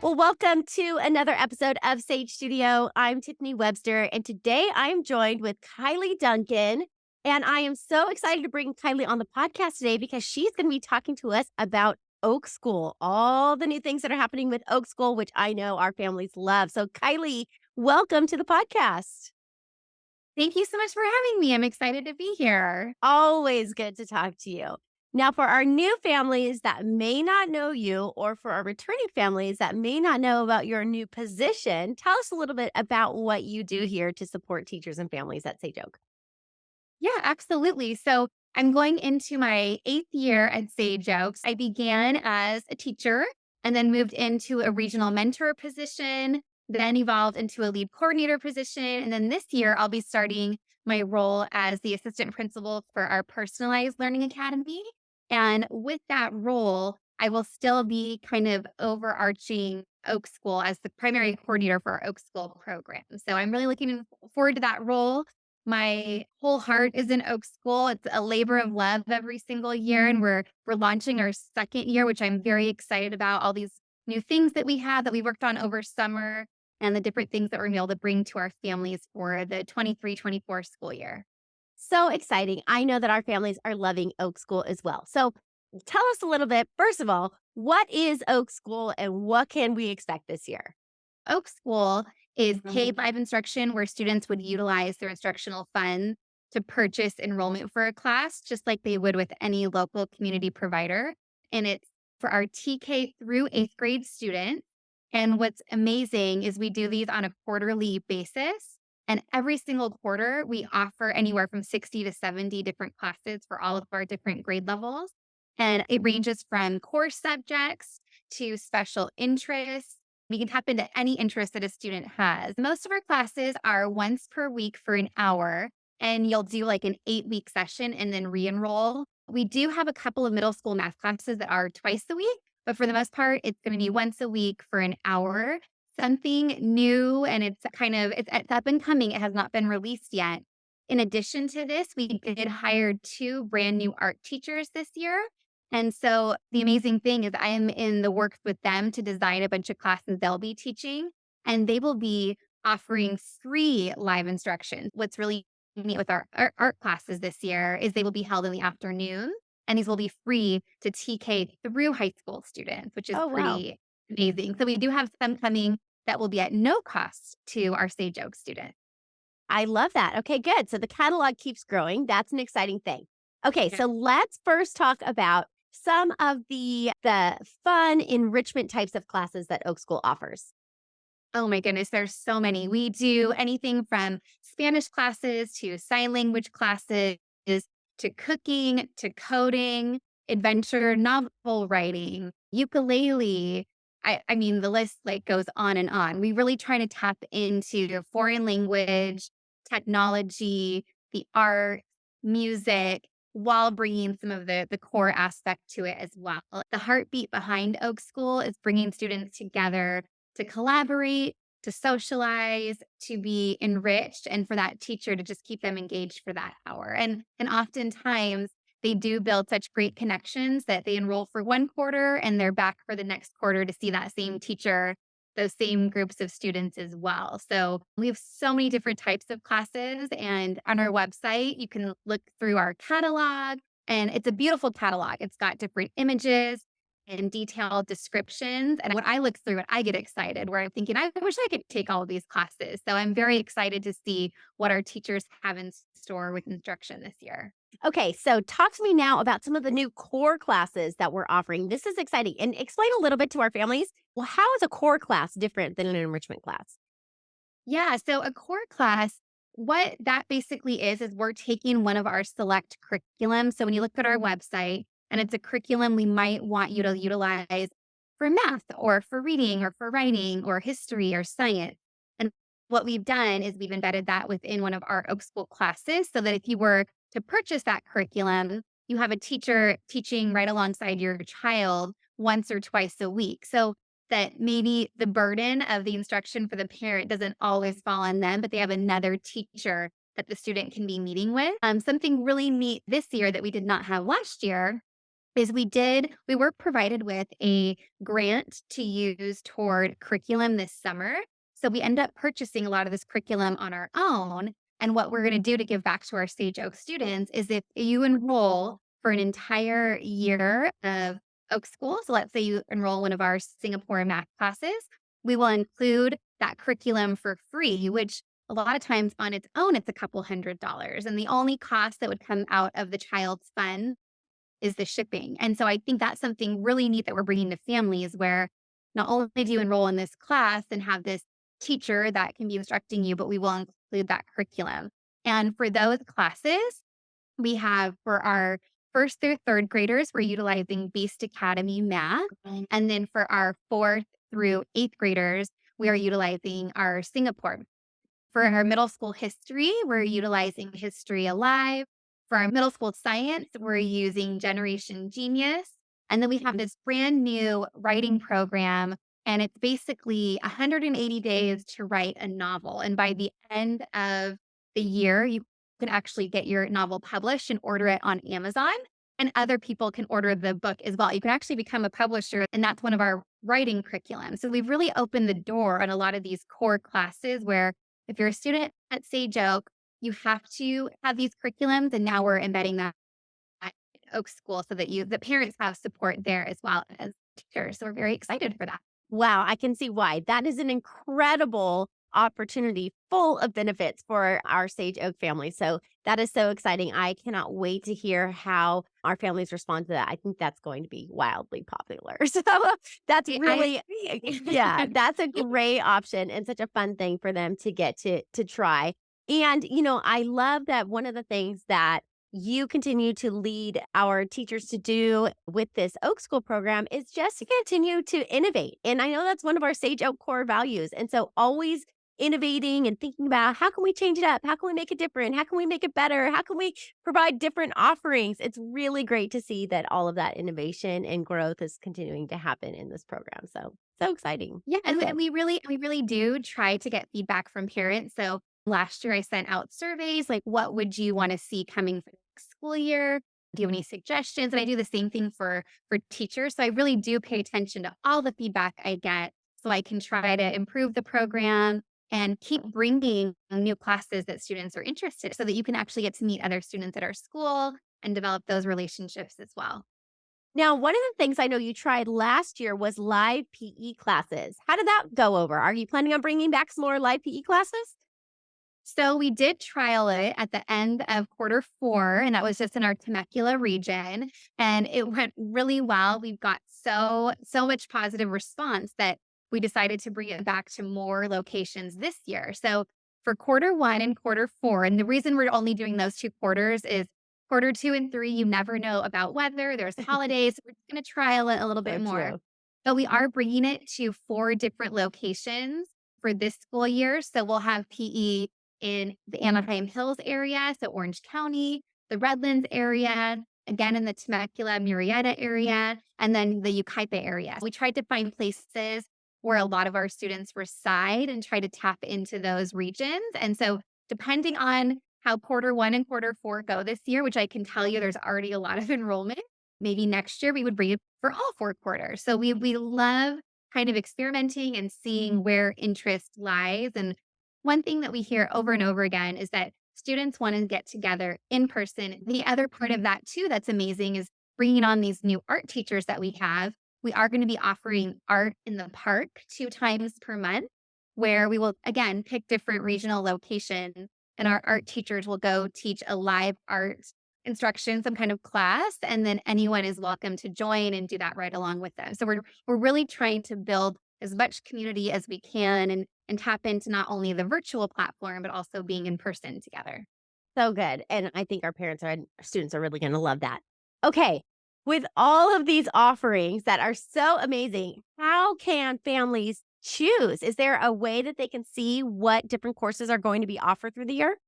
Well, welcome to another episode of Sage Studio. I'm Tiffany Webster, and today I'm joined with Kiley Duncan. And I am so excited to bring Kiley on the podcast today because she's going to be talking to us about Oakschool, all the new things that are happening with Oakschool, which I know our families love. So, Kiley, welcome to the podcast. Thank you so much for having me. I'm excited to be here. Always good to talk to you. Now, for our new families that may not know you, or for our returning families that may not know about your new position, tell us a little bit about what you do here to support teachers and families at Sage Oak. Yeah, absolutely. So I'm going into my 8th year at Sage Oaks. I began as a teacher and then moved into a regional mentor position, then evolved into a lead coordinator position. And then this year, I'll be starting my role as the assistant principal for our personalized learning academy. And with that role, I will still be kind of overarching Oak School as the primary coordinator for our Oak School program. So I'm really looking forward to that role. My whole heart is in Oak School. It's a labor of love every single year, and we're launching our 2nd year, which I'm very excited about. All these new things that we have that we worked on over summer and the different things that we're able to bring to our families for the 23-24 school year. So exciting. I know that our families are loving Oak School as well. So tell us a little bit, first of all, what is Oak School and what can we expect this year? Oak School is paid live instruction where students would utilize their instructional funds to purchase enrollment for a class, just like they would with any local community provider. And it's for our TK through 8th grade students. And what's amazing is we do these on a quarterly basis. And every single quarter, we offer anywhere from 60 to 70 different classes for all of our different grade levels. And it ranges from core subjects to special interests. We can tap into any interest that a student has. Most of our classes are once per week for an hour, and you'll do like an 8-week session and then re enroll. We do have a couple of middle school math classes that are twice a week, but for the most part, it's going to be once a week for an hour. Something new, and it's up and coming. It has not been released yet. In addition to this, we did hire 2 brand new art teachers this year. And so the amazing thing is I am in the works with them to design a bunch of classes they'll be teaching, and they will be offering free live instruction. What's really neat with our art classes this year is they will be held in the afternoon, and these will be free to TK through high school students, which is Oh, wow. pretty amazing. So we do have some coming that will be at no cost to our Sage Oak students. I love that. Okay, good. So the catalog keeps growing. That's an exciting thing. Okay, Yeah. so let's first talk about some of the fun enrichment types of classes that Oak School offers. Oh my goodness, there's so many. We do anything from Spanish classes to sign language classes to cooking to coding, adventure, novel writing, ukulele. I mean, the list like goes on and on. We really try to tap into foreign language, technology, the art, music, while bringing some of the core aspect to it as well. The heartbeat behind Oak School is bringing students together to collaborate, to socialize, to be enriched, and for that teacher to just keep them engaged for that hour. And oftentimes they do build such great connections that they enroll for one quarter and they're back for the next quarter to see that same teacher, those same groups of students as well. So we have so many different types of classes. And on our website, you can look through our catalog, and it's a beautiful catalog. It's got different images and detailed descriptions. And when I look through it, I get excited where I'm thinking, I wish I could take all of these classes. So I'm very excited to see what our teachers have in store with instruction this year. Okay, so talk to me now about some of the new core classes that we're offering. This is exciting. And explain a little bit to our families. Well, how is a core class different than an enrichment class? Yeah. So a core class, what that basically is we're taking one of our select curriculums. So when you look at our website and it's a curriculum we might want you to utilize for math or for reading or for writing or history or science. And what we've done is we've embedded that within one of our Oak School classes so that if you were to purchase that curriculum, you have a teacher teaching right alongside your child once or twice a week. So that maybe the burden of the instruction for the parent doesn't always fall on them, but they have another teacher that the student can be meeting with. Something really neat this year that we did not have last year is we were provided with a grant to use toward curriculum this summer. So we end up purchasing a lot of this curriculum on our own. And what we're going to do to give back to our Sage Oak students is if you enroll for an entire year of Oak School, so let's say you enroll one of our Singapore math classes, we will include that curriculum for free, which a lot of times on its own, it's a couple $100s. And the only cost that would come out of the child's fund is the shipping. And so I think that's something really neat that we're bringing to families where not only do you enroll in this class and have this teacher that can be instructing you, but we will include that curriculum. And for those classes, we have for our first through third graders, we're utilizing Beast Academy Math. And then for our fourth through eighth graders, we are utilizing our Singapore. For our middle school history, we're utilizing History Alive. For our middle school science, we're using Generation Genius. And then we have this brand new writing program, and it's basically 180 days to write a novel. And by the end of the year, you can actually get your novel published and order it on Amazon. And other people can order the book as well. You can actually become a publisher, and that's one of our writing curriculum. So we've really opened the door on a lot of these core classes where if you're a student at Sage Oak, you have to have these curriculums, and now we're embedding that at Oak School so that the parents have support there as well as teachers. So we're very excited for that. Wow, I can see why. That is an incredible opportunity full of benefits for our Sage Oak family. So that is so exciting. I cannot wait to hear how our families respond to that. I think that's going to be wildly popular. So that's really, yeah, that's a great option and such a fun thing for them to get to try. And, I love that one of the things that you continue to lead our teachers to do with this Oak School program is just to continue to innovate. And I know that's one of our Sage Oak core values. And so always innovating and thinking about how can we change it up? How can we make it different? How can we make it better? How can we provide different offerings? It's really great to see that all of that innovation and growth is continuing to happen in this program. So exciting. Yeah, and we really do try to get feedback from parents. So last year I sent out surveys like what would you want to see coming for the next school year? Do you have any suggestions? And I do the same thing for teachers. So I really do pay attention to all the feedback I get so I can try to improve the program and keep bringing new classes that students are interested so that you can actually get to meet other students at our school and develop those relationships as well. Now, one of the things I know you tried last year was live PE classes. How did that go over? Are you planning on bringing back some more live PE classes? So we did trial it at the end of quarter four, and that was just in our Temecula region. And it went really well. We've got so much positive response that we decided to bring it back to more locations this year. So for quarter one and quarter four, and the reason we're only doing those two quarters is quarter two and three, you never know about weather. There's holidays. We're just going to trial it a little bit So more. true. But we are bringing it to four different locations for this school year. So we'll have PE in the Anaheim Hills area, so Orange County, the Redlands area, again in the Temecula, Murrieta area, and then the Yucaipa area. We tried to find places where a lot of our students reside and try to tap into those regions. And so depending on how quarter one and quarter four go this year, which I can tell you there's already a lot of enrollment, maybe next year we would bring it for all four quarters. So we love kind of experimenting and seeing where interest lies. And one thing that we hear over and over again is that students want to get together in person. The other part of that, too, that's amazing is bringing on these new art teachers that we have. We are going to be offering art in the park 2 times per month, where we will, again, pick different regional locations and our art teachers will go teach a live art instruction, some kind of class, and then anyone is welcome to join and do that right along with them. So we're really trying to build as much community as we can and tap into not only the virtual platform, but also being in person together. So good. And I think our parents and students are really going to love that. Okay. With all of these offerings that are so amazing, how can families choose? Is there a way that they can see what different courses are going to be offered through the year?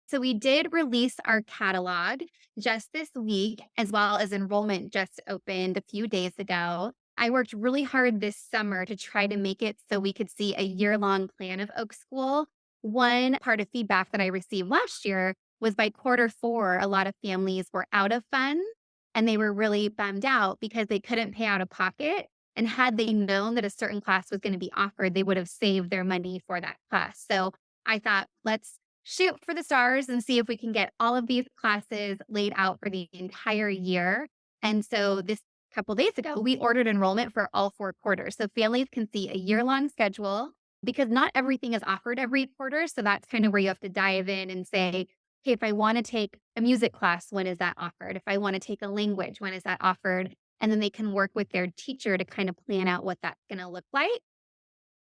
So we did release our catalog just this week, as well as enrollment just opened a few days ago. I worked really hard this summer to try to make it so we could see a year-long plan of Oak School. One part of feedback that I received last year was by quarter four, a lot of families were out of funds. and they were really bummed out because they couldn't pay out of pocket. And had they known that a certain class was going to be offered, they would have saved their money for that class. So I thought, let's shoot for the stars and see if we can get all of these classes laid out for the entire year. And so this couple days ago, we ordered enrollment for all 4 quarters. So families can see a year-long schedule because not everything is offered every quarter. So that's kind of where you have to dive in and say, okay, if I want to take a music class, when is that offered? If I want to take a language, when is that offered? And then they can work with their teacher to kind of plan out what that's going to look like.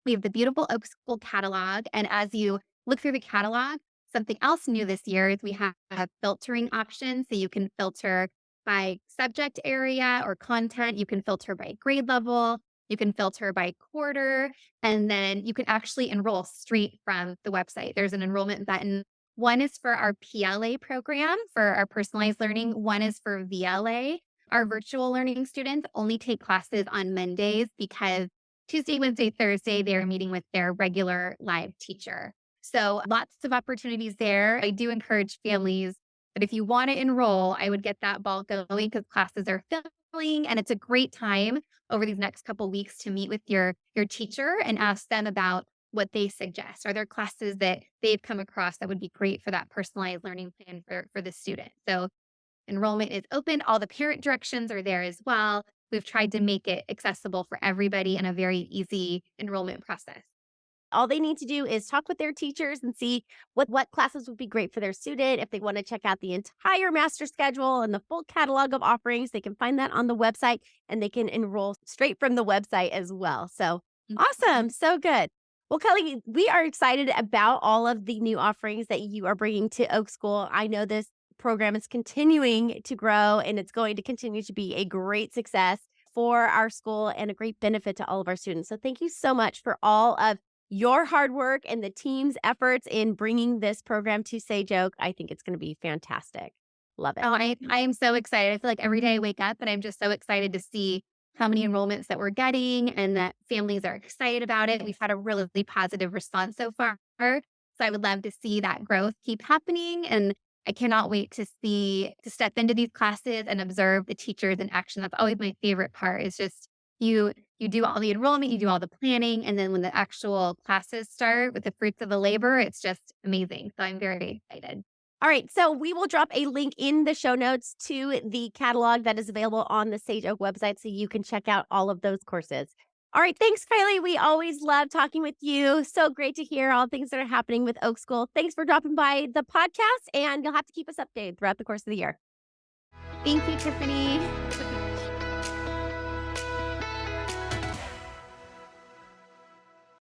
We have the beautiful Oakschool catalog. And as you look through the catalog, something else new this year is we have filtering options. So you can filter by subject area or content. You can filter by grade level. You can filter by quarter. And then you can actually enroll straight from the website. There's an enrollment button. One is for our PLA program for our personalized learning. One is for VLA. Our virtual learning students only take classes on Mondays because Tuesday, Wednesday, Thursday, they're meeting with their regular live teacher. So lots of opportunities there. I do encourage families that if you want to enroll, I would get that ball going because classes are filling and it's a great time over these next couple weeks to meet with your teacher and ask them about what they suggest. Are there classes that they've come across that would be great for that personalized learning plan for the student? So enrollment is open. All the parent directions are there as well. We've tried to make it accessible for everybody and a very easy enrollment process. All they need to do is talk with their teachers and see what classes would be great for their student. If they want to check out the entire master schedule and the full catalog of offerings, they can find that on the website and they can enroll straight from the website as well. So awesome. So good. Well, Kelly, we are excited about all of the new offerings that you are bringing to Oak School. I know this program is continuing to grow and it's going to continue to be a great success for our school and a great benefit to all of our students. So thank you so much for all of your hard work and the team's efforts in bringing this program to Sage Oak. I think it's going to be fantastic. Love it. Oh, I am so excited. I feel like every day I wake up and I'm just so excited to see how many enrollments that we're getting and that families are excited about it. We've had a really positive response so far. So I would love to see that growth keep happening. And I cannot wait to step into these classes and observe the teachers in action. That's always my favorite part is just you do all the enrollment, you do all the planning, and then when the actual classes start with the fruits of the labor, it's just amazing. So I'm very excited. All right. So we will drop a link in the show notes to the catalog that is available on the Sage Oak website so you can check out all of those courses. All right. Thanks, Kylie. We always love talking with you. So great to hear all things that are happening with Oak School. Thanks for dropping by the podcast, and you'll have to keep us updated throughout the course of the year. Thank you, Tiffany.